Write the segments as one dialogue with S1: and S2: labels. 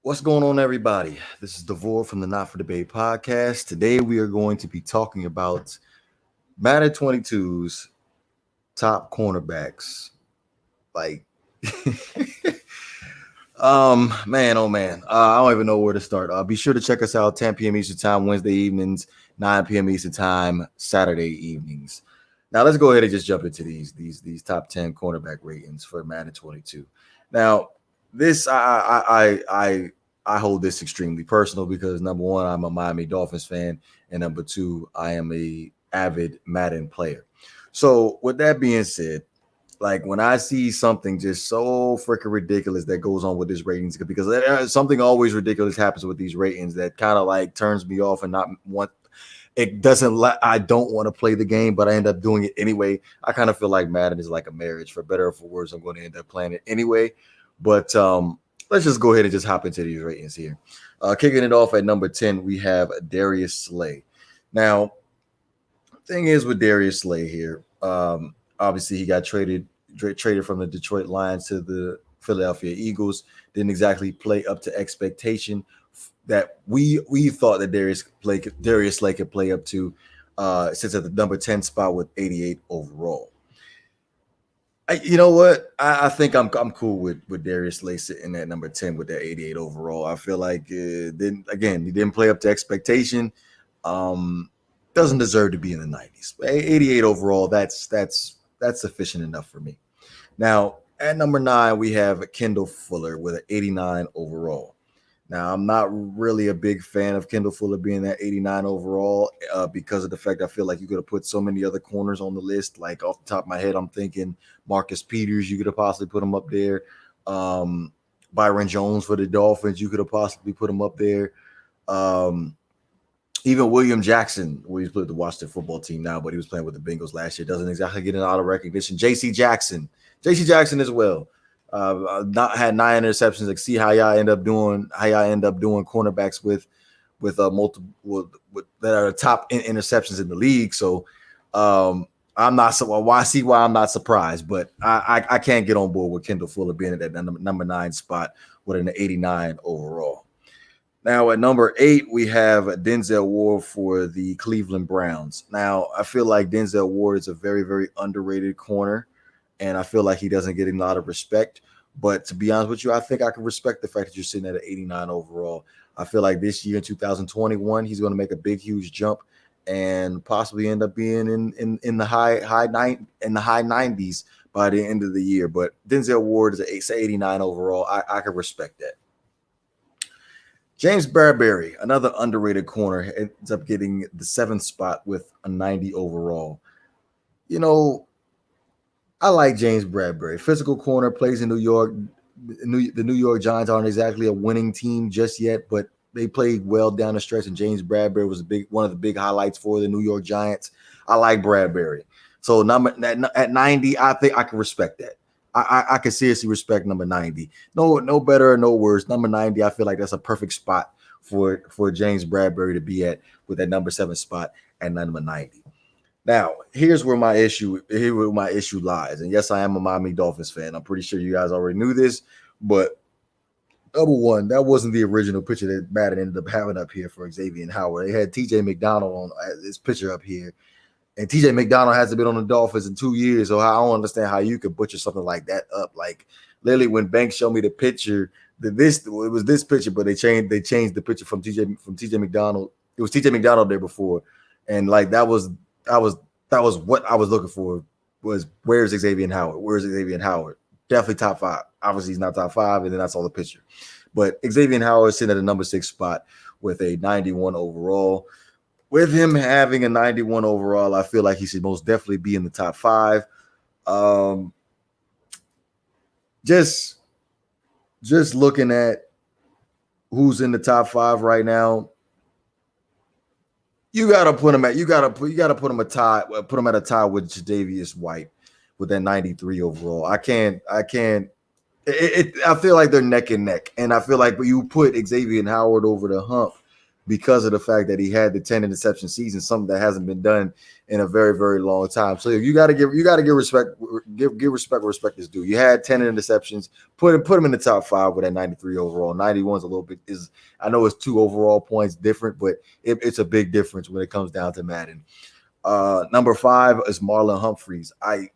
S1: What's going on, everybody? This is Devore from the Not for Debate podcast. Today, we are going to be talking about Madden 22's top cornerbacks. Like, man, oh man, I don't even know where to start. Be sure to check us out 10 p.m. Eastern Time Wednesday evenings, 9 p.m. Eastern Time Saturday evenings. Now, let's go ahead and just jump into these top 10 cornerback ratings for Madden 22. Now, this I hold this extremely personal because number one, I'm a Miami Dolphins fan, and number two, I am a avid Madden player. So, with that being said, like when I see something just so freaking ridiculous that goes on with this ratings, because something always ridiculous happens with these ratings that kind of like turns me off and not want it doesn't I don't want to play the game, but I end up doing it anyway. I kind of feel like Madden is like a marriage, for better or for worse. I'm going to end up playing it anyway. But let's just go ahead and just hop into these ratings here. Kicking it off at number 10, we have Darius Slay. Now, thing is with Darius Slay here, obviously he got traded from the Detroit Lions to the Philadelphia Eagles. Didn't exactly play up to expectation that we thought that Darius Slay could play up to. Sits at the number 10 spot with 88 overall. You know what? I think I'm cool with Darius Slay sitting at number 10 with that 88 overall. I feel like he didn't play up to expectation. Doesn't deserve to be in the 90s. 88 overall, that's sufficient enough for me. Now, at number 9, we have Kendall Fuller with an 89 overall. Now, I'm not really a big fan of Kendall Fuller being at 89 overall because of the fact I feel like you could have put so many other corners on the list. Like off the top of my head, I'm thinking Marcus Peters, you could have possibly put him up there. Byron Jones for the Dolphins, you could have possibly put him up there. Even William Jackson, where he's played with the Washington football team now, but he was playing with the Bengals last year, doesn't exactly get a lot of recognition. JC Jackson as well. Not had 9 interceptions. Like, see how y'all end up doing cornerbacks with multiple that are top interceptions in the league. So I'm not so why see why I'm not surprised, but I can't get on board with Kendall Fuller being at that number 9 spot with an 89 overall. Now at number 8, we have Denzel Ward for the Cleveland Browns. Now I feel like Denzel Ward is a very, very underrated corner, and I feel like he doesn't get a lot of respect. But to be honest with you, I think I can respect the fact that you're sitting at an 89 overall. I feel like this year in 2021, he's going to make a big, huge jump and possibly end up being in the high 90s by the end of the year. But Denzel Ward is an 89 overall. I can respect that. James Bradbury, another underrated corner, ends up getting the 7th spot with a 90 overall. You know, I like James Bradbury. Physical corner, plays in New York. The New York Giants aren't exactly a winning team just yet, but they played well down the stretch, and James Bradbury was one of the big highlights for the New York Giants. I like Bradbury. So at 90, I think I can respect that. I can seriously respect number 90. No better or no worse. Number 90, I feel like that's a perfect spot for James Bradbury to be at with that number 7 spot at number 90. Now, here's where my issue lies. And yes, I am a Miami Dolphins fan. I'm pretty sure you guys already knew this, but number one, that wasn't the original picture that Madden ended up having up here for Xavier Howard. They had TJ McDonald on this picture up here. And TJ McDonald hasn't been on the Dolphins in 2 years, so I don't understand how you could butcher something like that up. Like literally, when Banks showed me the picture, it was this picture, but they changed the picture from TJ McDonald. It was TJ McDonald there before, and like that was what I was looking for. Was where's Xavier Howard? Where's Xavier Howard? Definitely top 5. Obviously, he's not top 5, and then that's all the picture. But Xavier Howard sitting at the number 6 spot with a 91 overall. With him having a 91 overall, I feel like he should most definitely be in the top 5. Just looking at who's in the top 5 right now, you gotta put him at a tie. Put him at a tie with Jadavius White with that 93 overall. I feel like they're neck and neck, and I feel like when you put Xavier Howard over the hump, because of the fact that he had the 10 interception season, something that hasn't been done in a very, very long time. So you got to give respect, give respect where respect is due. You had 10 interceptions, put him in the top 5 with that 93 overall. 91's a little bit I know it's 2 overall points different, but it's a big difference when it comes down to Madden. Number 5 is Marlon Humphreys. I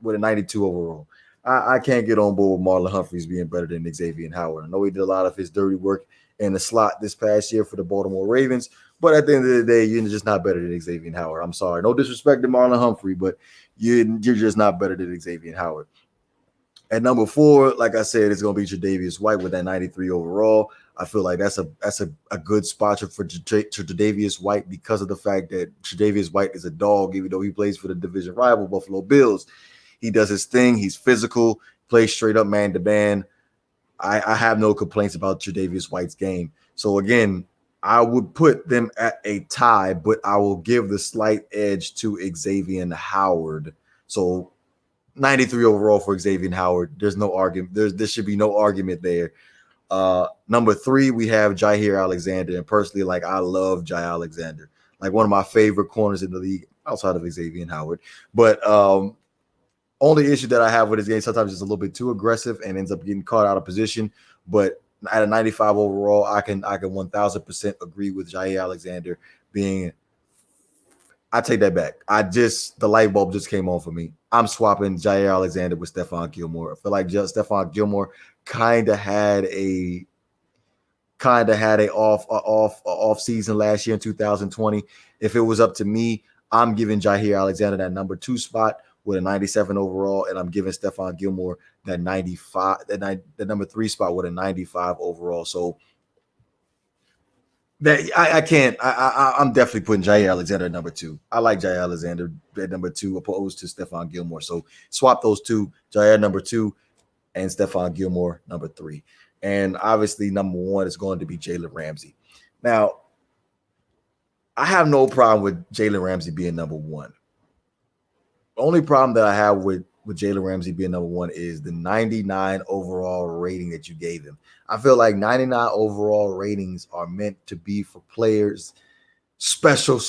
S1: with a 92 overall. I can't get on board with Marlon Humphreys being better than Xavier Howard. I know he did a lot of his dirty work in the slot this past year for the Baltimore Ravens, but at the end of the day, you're just not better than Xavier Howard. I'm sorry. No disrespect to Marlon Humphrey, but you're just not better than Xavier Howard. At number 4, like I said, it's going to be Tre'Davious White with that 93 overall. I feel like that's a good spot for Tre'Davious White because of the fact that Tre'Davious White is a dog, even though he plays for the division rival Buffalo Bills. He does his thing. He's physical, plays straight up man to man. I have no complaints about Tre'Davious White's game. So again, I would put them at a tie, but I will give the slight edge to Xavier Howard. So 93 overall for Xavier Howard. There's no argument. There should be no argument there. Number 3, we have Jair Alexander. And personally, like, I love Jair Alexander. Like, one of my favorite corners in the league outside of Xavier Howard. But only issue that I have with his game, sometimes it's a little bit too aggressive and ends up getting caught out of position. But at a 95 overall, I can 1000% agree with Jair Alexander being. I take that back. The light bulb just came on for me. I'm swapping Jair Alexander with Stephon Gilmore. I feel like Stephon Gilmore kind of had a off season last year in 2020. If it was up to me, I'm giving Jair Alexander that number 2 spot with a 97 overall, and I'm giving Stephon Gilmore that 95, the number 3 spot with a 95 overall. So that I'm definitely putting Jair Alexander at number 2. I like Jair Alexander at number 2 opposed to Stephon Gilmore. So swap those two, Jair number 2 and Stephon Gilmore number 3. And obviously number 1 is going to be Jalen Ramsey. Now, I have no problem with Jalen Ramsey being number 1. The only problem that I have with Jalen Ramsey being number 1 is the 99 overall rating that you gave him. I feel like 99 overall ratings are meant to be for players, special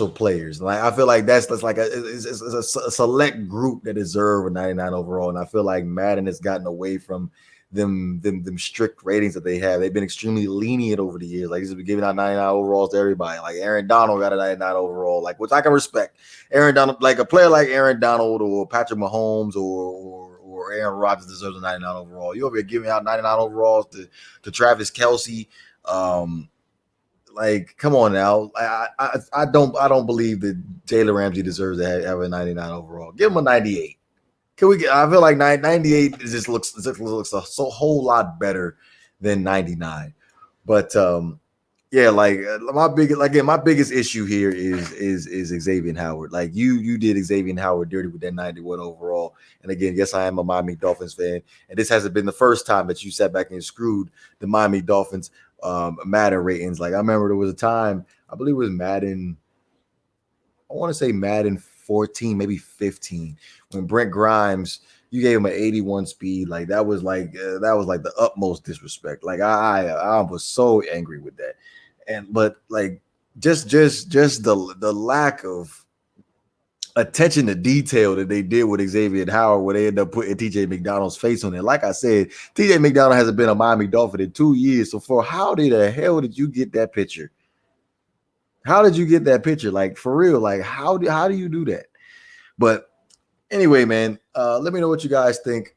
S1: players. Like, I feel like that's like it's a select group that deserve a 99 overall. And I feel like Madden has gotten away from them strict ratings that they have. They've been extremely lenient over the years. Like, he's been giving out 99 overalls to everybody. Like, Aaron Donald got a 99 overall, like, which I can respect. Aaron Donald, like a player like Aaron Donald or Patrick Mahomes or Aaron Rodgers deserves a 99 overall. You over here giving out 99 overalls to Travis Kelce. Like, come on now. I don't believe that Jalen Ramsey deserves to have a 99 overall. Give him a 98. Can we get? I feel like 98 just looks a whole lot better than 99. But yeah, like my biggest issue here is Xavier Howard. Like, you did Xavier Howard dirty with that 91 overall. And again, yes, I am a Miami Dolphins fan, and this hasn't been the first time that you sat back and screwed the Miami Dolphins Madden ratings. Like, I remember there was a time, I believe it was Madden. I want to say Madden 14, maybe 15, when Brent Grimes, you gave him an 81 speed. Like, that was like the utmost disrespect. Like, I was so angry with that. But like just the lack of attention to detail that they did with Xavier Howard, where they ended up putting TJ McDonald's face on it. Like I said, TJ McDonald hasn't been a Miami Dolphin in 2 years. So how the hell did you get that picture? How did you get that picture? Like, for real, like, how do you do that? But anyway, man, let me know what you guys think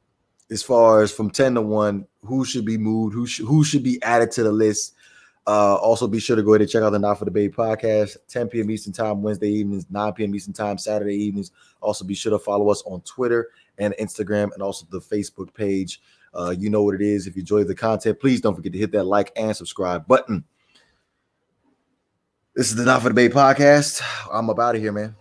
S1: as far as from 10 to 1, who should be moved, who should be added to the list. Also, be sure to go ahead and check out the Not for the Bay podcast, 10 p.m. Eastern time, Wednesday evenings, 9 p.m. Eastern time, Saturday evenings. Also, be sure to follow us on Twitter and Instagram and also the Facebook page. You know what it is. If you enjoy the content, please don't forget to hit that like and subscribe button. This is the Not for the Bay podcast. I'm up out of here, man.